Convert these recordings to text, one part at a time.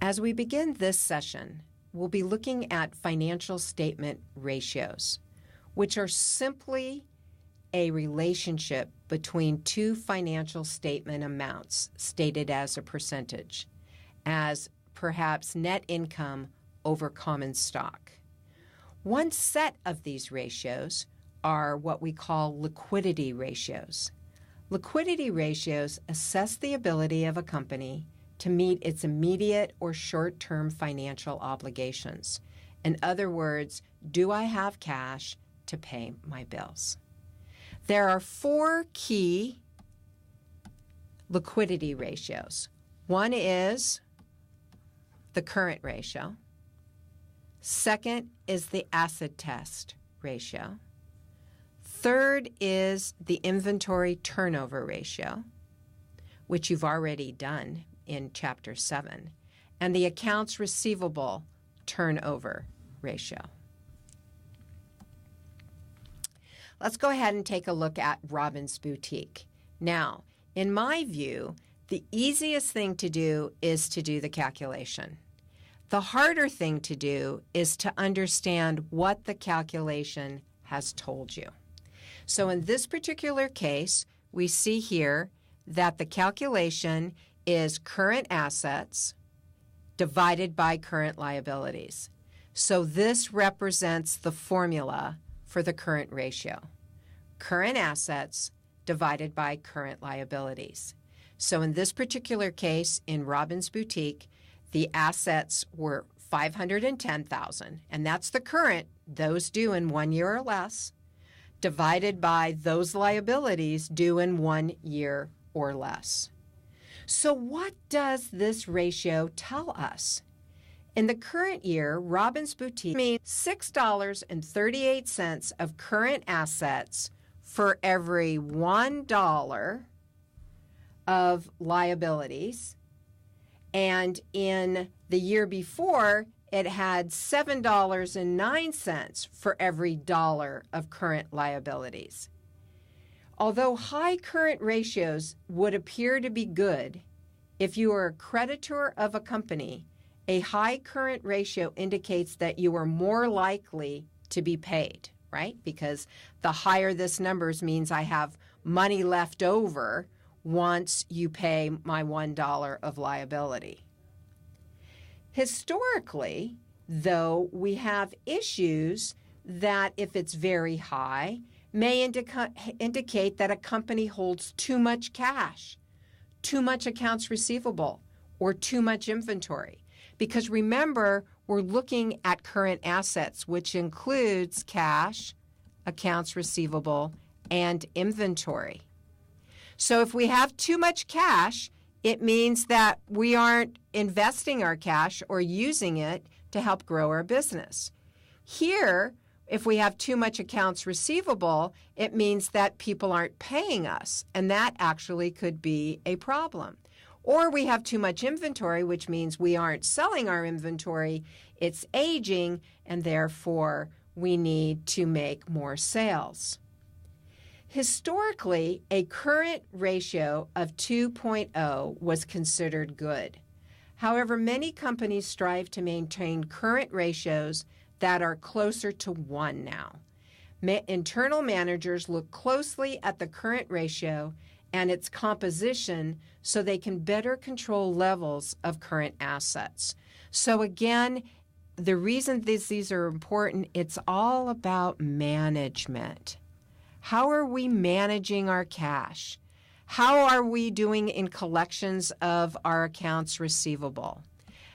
As we begin this session, we'll be looking at financial statement ratios, which are simply a relationship between two financial statement amounts stated as a percentage, as perhaps net income over common stock. One set of these ratios are what we call liquidity ratios. Liquidity ratios assess the ability of a company to meet its immediate or short-term financial obligations. In other words, do I have cash to pay my bills? There are four key liquidity ratios. One is the current ratio. Second is the acid test ratio. Third is the inventory turnover ratio, which you've already done in Chapter 7, and the accounts receivable turnover ratio. Let's go ahead and take a look at Robin's Boutique. Now, in my view, the easiest thing to do is to do the calculation. The harder thing to do is to understand what the calculation has told you. So in this particular case, we see here that the calculation is current assets divided by current liabilities. So this represents the formula for the current ratio. Current assets divided by current liabilities. So in this particular case, in Robin's Boutique, the assets were $510,000, and that's the current, those due in 1 year or less, divided by those liabilities due in 1 year or less. So what does this ratio tell us? In the current year, Robin's Boutique means $6.38 of current assets for every $1 of liabilities. And in the year before, it had $7.09 for every dollar of current liabilities. Although high current ratios would appear to be good, if you are a creditor of a company, a high current ratio indicates that you are more likely to be paid, right? Because the higher this numbers means I have money left over once you pay my $1 of liability. Historically, though, we have issues that, if it's very high, may indicate that a company holds too much cash, too much accounts receivable, or too much inventory. Because remember, we're looking at current assets, which includes cash, accounts receivable, and inventory. So if we have too much cash, it means that we aren't investing our cash or using it to help grow our business. Here, if we have too much accounts receivable, it means that people aren't paying us, and that actually could be a problem. Or we have too much inventory, which means we aren't selling our inventory, it's aging, and therefore we need to make more sales. Historically, a current ratio of 2.0 was considered good. However, many companies strive to maintain current ratios that are closer to 1 now. Internal managers look closely at the current ratio and its composition so they can better control levels of current assets. So again, the reason these are important, it's all about management. How are we managing our cash? How are we doing in collections of our accounts receivable?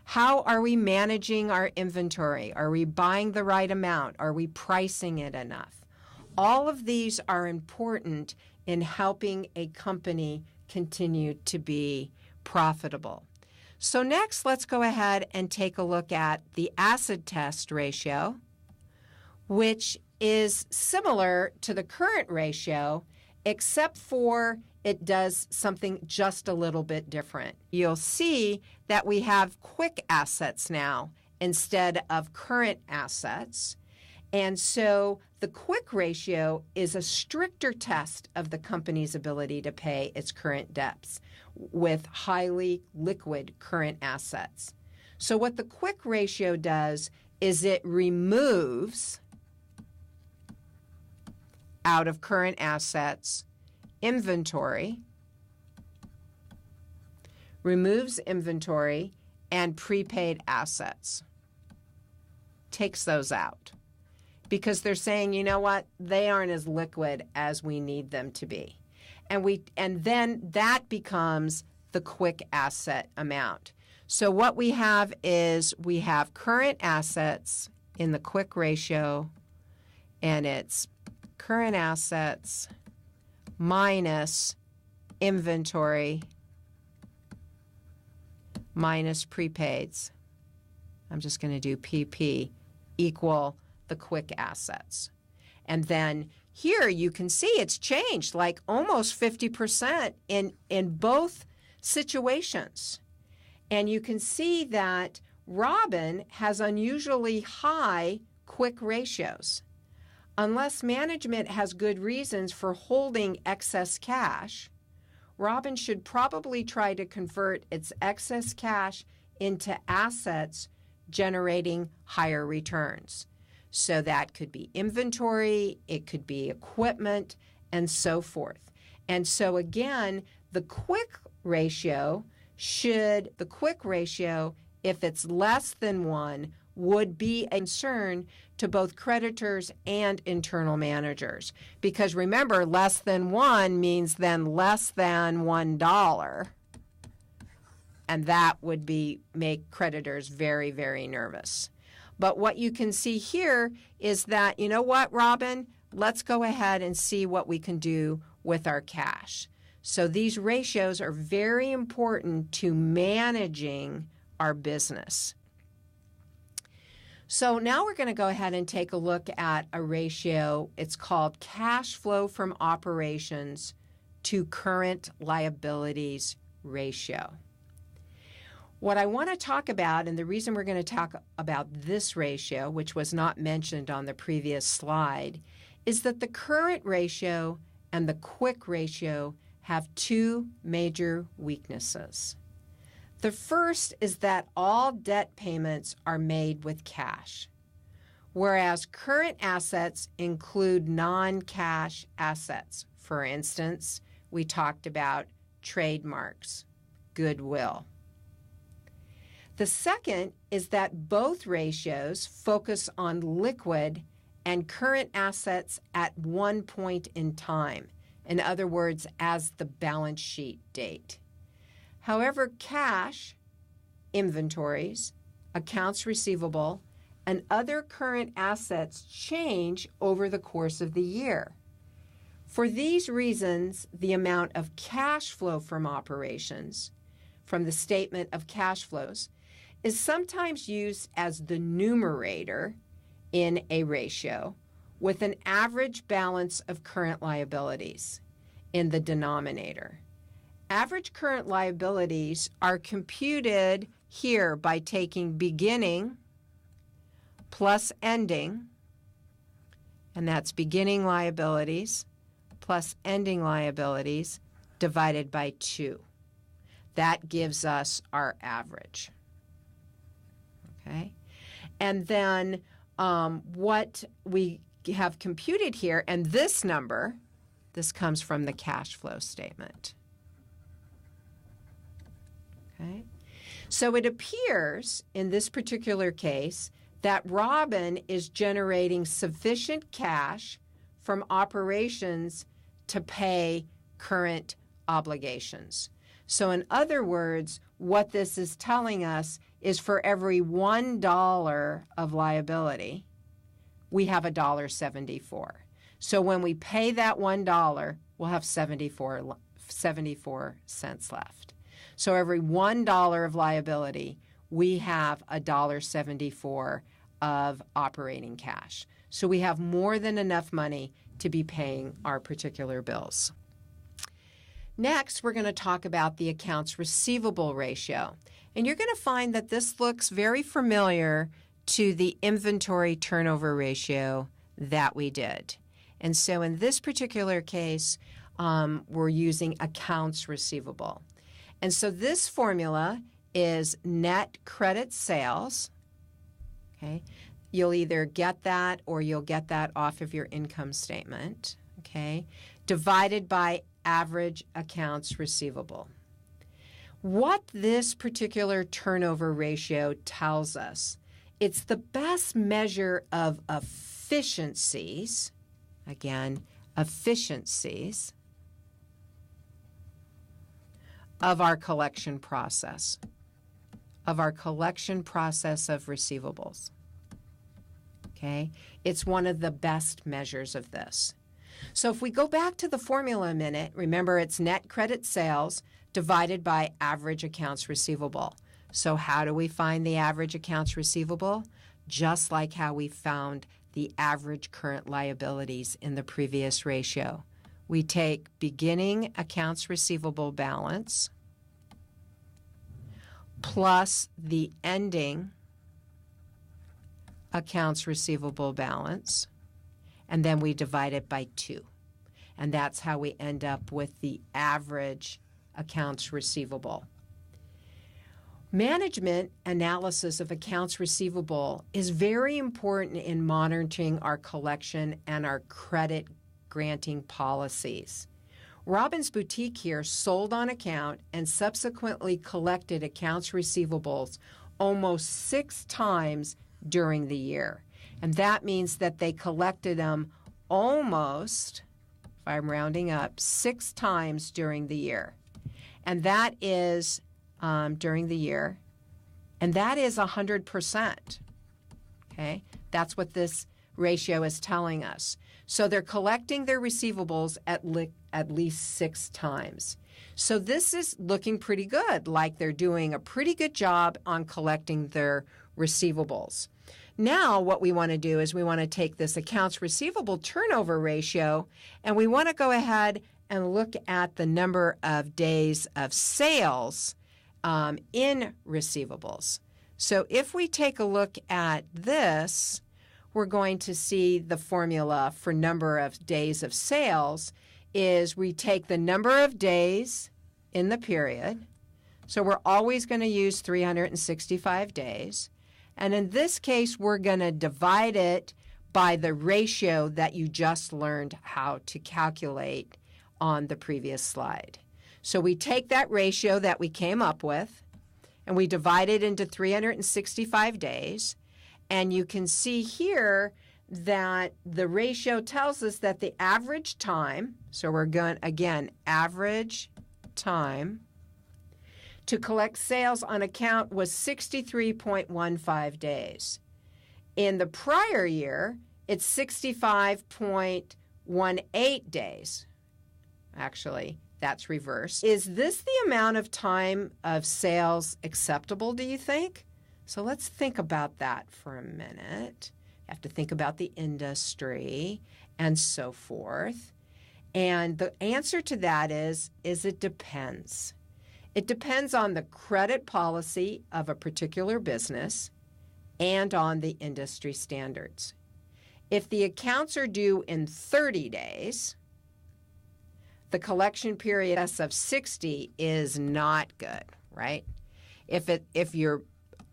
How are we managing our inventory? Are we buying the right amount? Are we pricing it enough? All of these are important in helping a company continue to be profitable. So next, let's go ahead and take a look at the acid test ratio, which is similar to the current ratio, except for it does something just a little bit different. You'll see that we have quick assets now instead of current assets. And so the quick ratio is a stricter test of the company's ability to pay its current debts with highly liquid current assets. So what the quick ratio does is it removes out of current assets inventory, removes inventory and prepaid assets, takes those out because they're saying, you know what, they aren't as liquid as we need them to be. And then that becomes the quick asset amount. So what we have is we have current assets in the quick ratio, and it's current assets minus inventory minus prepaids. I'm just going to do PP equal the quick assets. And then here you can see it's changed like almost 50% in both situations. And you can see that Robin has unusually high quick ratios. Unless management has good reasons for holding excess cash, Robin should probably try to convert its excess cash into assets generating higher returns. So that could be inventory, it could be equipment, and so forth. And so again, the quick ratio, if it's less than 1, would be a concern to both creditors and internal managers. Because remember, less than 1 means then less than $1. And that would make creditors very, very nervous. But what you can see here is that, you know what, Robin? Let's go ahead and see what we can do with our cash. So these ratios are very important to managing our business. So now we're going to go ahead and take a look at a ratio. It's called cash flow from operations to current liabilities ratio. What I want to talk about, and the reason we're going to talk about this ratio, which was not mentioned on the previous slide, is that the current ratio and the quick ratio have two major weaknesses. The first is that all debt payments are made with cash, whereas current assets include non-cash assets. For instance, we talked about trademarks, goodwill. The second is that both ratios focus on liquid and current assets at one point in time. In other words, as the balance sheet date. However, cash, inventories, accounts receivable, and other current assets change over the course of the year. For these reasons, the amount of cash flow from operations, from the statement of cash flows, is sometimes used as the numerator in a ratio with an average balance of current liabilities in the denominator. Average current liabilities are computed here by taking beginning plus ending, and that's beginning liabilities plus ending liabilities divided by 2. That gives us our average. Okay? And then what we have computed here, and this number, this comes from the cash flow statement. Okay? So it appears in this particular case that Robin is generating sufficient cash from operations to pay current obligations. So in other words, what this is telling us is for every $1 of liability, we have $1.74. So when we pay that $1, we'll have 74 cents left. So every $1 of liability, we have $1.74 of operating cash. So we have more than enough money to be paying our particular bills. Next, we're going to talk about the accounts receivable ratio. And you're going to find that this looks very familiar to the inventory turnover ratio that we did. And so in this particular case, we're using accounts receivable. And so this formula is net credit sales. Okay. You'll either get that or you'll get that off of your income statement, okay, divided by average accounts receivable. What this particular turnover ratio tells us, it's the best measure of efficiencies, again, efficiencies of our collection process, of receivables. Okay? It's one of the best measures of this. So if we go back to the formula a minute, remember it's net credit sales divided by average accounts receivable. So how do we find the average accounts receivable? Just like how we found the average current liabilities in the previous ratio. We take beginning accounts receivable balance plus the ending accounts receivable balance, and then we divide it by 2. And that's how we end up with the average accounts receivable. Management analysis of accounts receivable is very important in monitoring our collection and our credit granting policies. Robin's Boutique here sold on account and subsequently collected accounts receivables almost 6 times during the year. And that means that they collected them almost, if I'm rounding up, 6 times during the year. And that is during the year, and that is 100%. Okay? That's what this ratio is telling us. So they're collecting their receivables at least 6 times. So this is looking pretty good, like they're doing a pretty good job on collecting their receivables. Now what we want to do is we want to take this accounts receivable turnover ratio and we want to go ahead and look at the number of days of sales in receivables. So if we take a look at this, we're going to see the formula for number of days of sales is we take the number of days in the period. So we're always going to use 365 days. And in this case, we're going to divide it by the ratio that you just learned how to calculate on the previous slide. So we take that ratio that we came up with, and we divide it into 365 days. And you can see here that the ratio tells us that the average time, so we're going, again, average time to collect sales on account was 63.15 days. In the prior year, it's 65.18 days. Actually, that's reversed. Is this the amount of time of sales acceptable, do you think? So let's think about that for a minute. You have to think about the industry and so forth. And the answer to that is it depends. It depends on the credit policy of a particular business and on the industry standards. If the accounts are due in 30 days, the collection period of 60 is not good, right? If your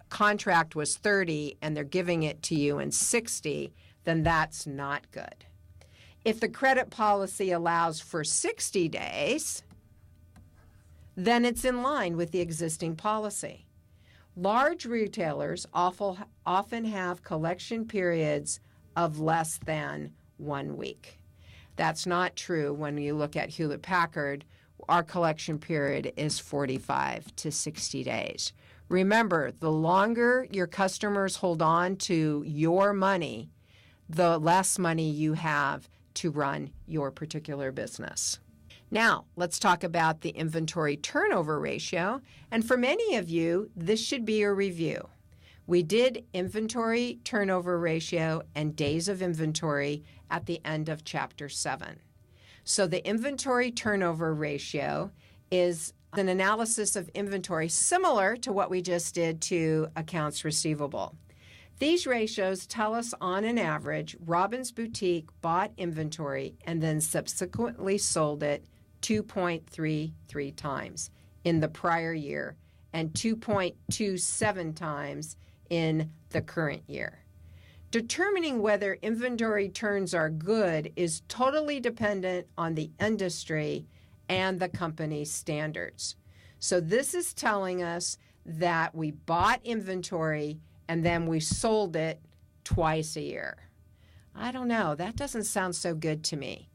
contract was 30 and they're giving it to you in 60, then that's not good. If the credit policy allows for 60 days, then it's in line with the existing policy. Large retailers often have collection periods of less than 1 week. That's not true when you look at Hewlett-Packard. Our collection period is 45 to 60 days. Remember, the longer your customers hold on to your money, the less money you have to run your particular business. Now, let's talk about the inventory turnover ratio. And for many of you, this should be a review. We did inventory turnover ratio and days of inventory at the end of Chapter 7. So the inventory turnover ratio is an analysis of inventory similar to what we just did to accounts receivable. These ratios tell us on an average, Robin's Boutique bought inventory and then subsequently sold it 2.33 times in the prior year and 2.27 times in the current year. Determining whether inventory turns are good is totally dependent on the industry and the company's standards. So this is telling us that we bought inventory and then we sold it twice a year. I don't know. That doesn't sound so good to me.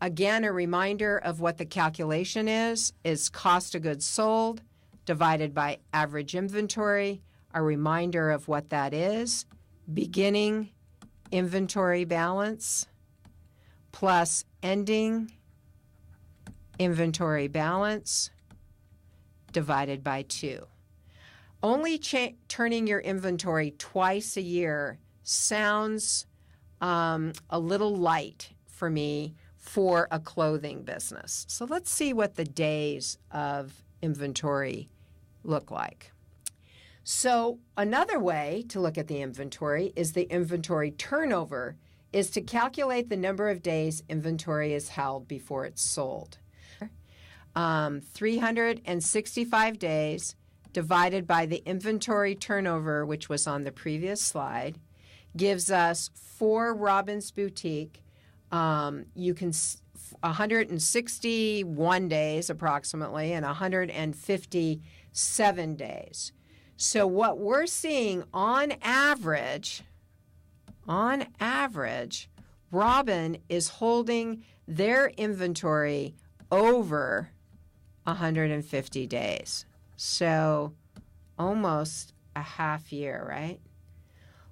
Again, a reminder of what the calculation is cost of goods sold divided by average inventory. A reminder of what that is. Beginning inventory balance plus ending inventory balance divided by 2. Only turning your inventory twice a year sounds a little light for me for a clothing business. So let's see what the days of inventory look like. So another way to look at the inventory is the inventory turnover is to calculate the number of days inventory is held before it's sold. 365 days divided by the inventory turnover, which was on the previous slide, gives us for Robin's Boutique, 161 days approximately and 157 days. So what we're seeing on average, Robin is holding their inventory over 150 days. So almost a half year, right?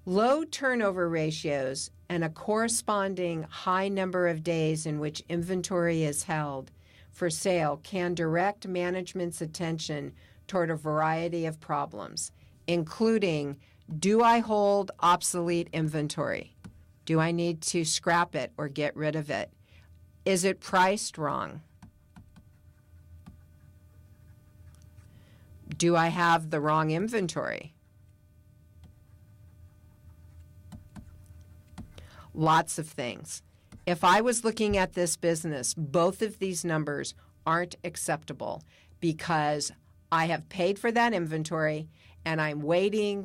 Low turnover ratios and a corresponding high number of days in which inventory is held for sale can direct management's attention toward a variety of problems, including, do I hold obsolete inventory? Do I need to scrap it or get rid of it? Is it priced wrong? Do I have the wrong inventory? Lots of things. If I was looking at this business, both of these numbers aren't acceptable because I have paid for that inventory and I'm waiting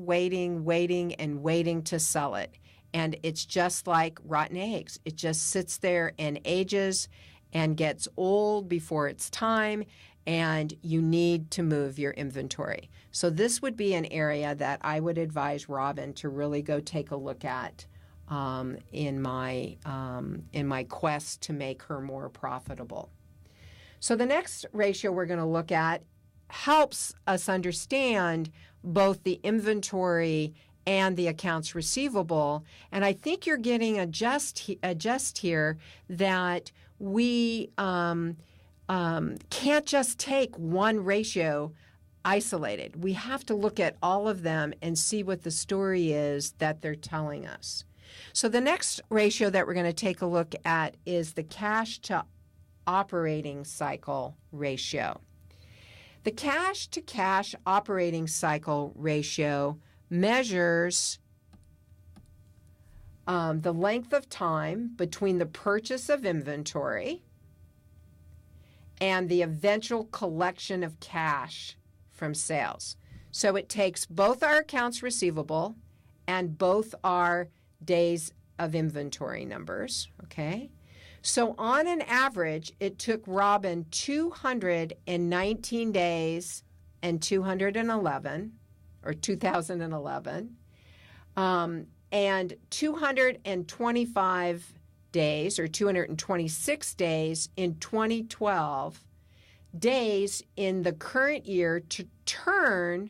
to sell it. And it's just like rotten eggs. It just sits there and ages and gets old before its time, and you need to move your inventory. So this would be an area that I would advise Robin to really go take a look at in my quest to make her more profitable. So the next ratio we're going to look at helps us understand both the inventory and the accounts receivable. And I think you're getting a gist here that we can't just take one ratio isolated. We have to look at all of them and see what the story is that they're telling us. So the next ratio that we're going to take a look at is the cash to operating cycle ratio. The cash to cash operating cycle ratio measures the length of time between the purchase of inventory and the eventual collection of cash from sales. So it takes both our accounts receivable and both our days of inventory numbers, okay? So on an average, it took Robin 219 days and 2011, and 225 days or 226 days in 2012, days in the current year to turn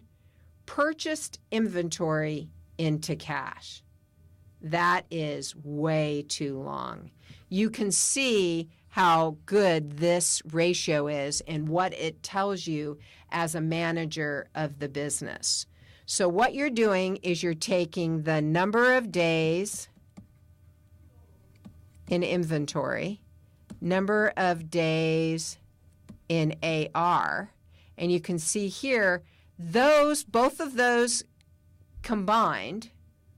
purchased inventory into cash. That is way too long. You can see how good this ratio is and what it tells you as a manager of the business. So what you're doing is you're taking the number of days in inventory, number of days in AR, and you can see here both of those combined,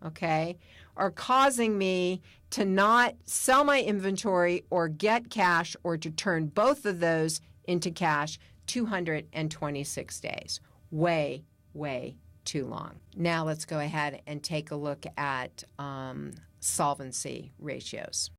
okay, are causing me to not sell my inventory or get cash or to turn both of those into cash 226 days way, way too long. Now let's go ahead and take a look at solvency ratios.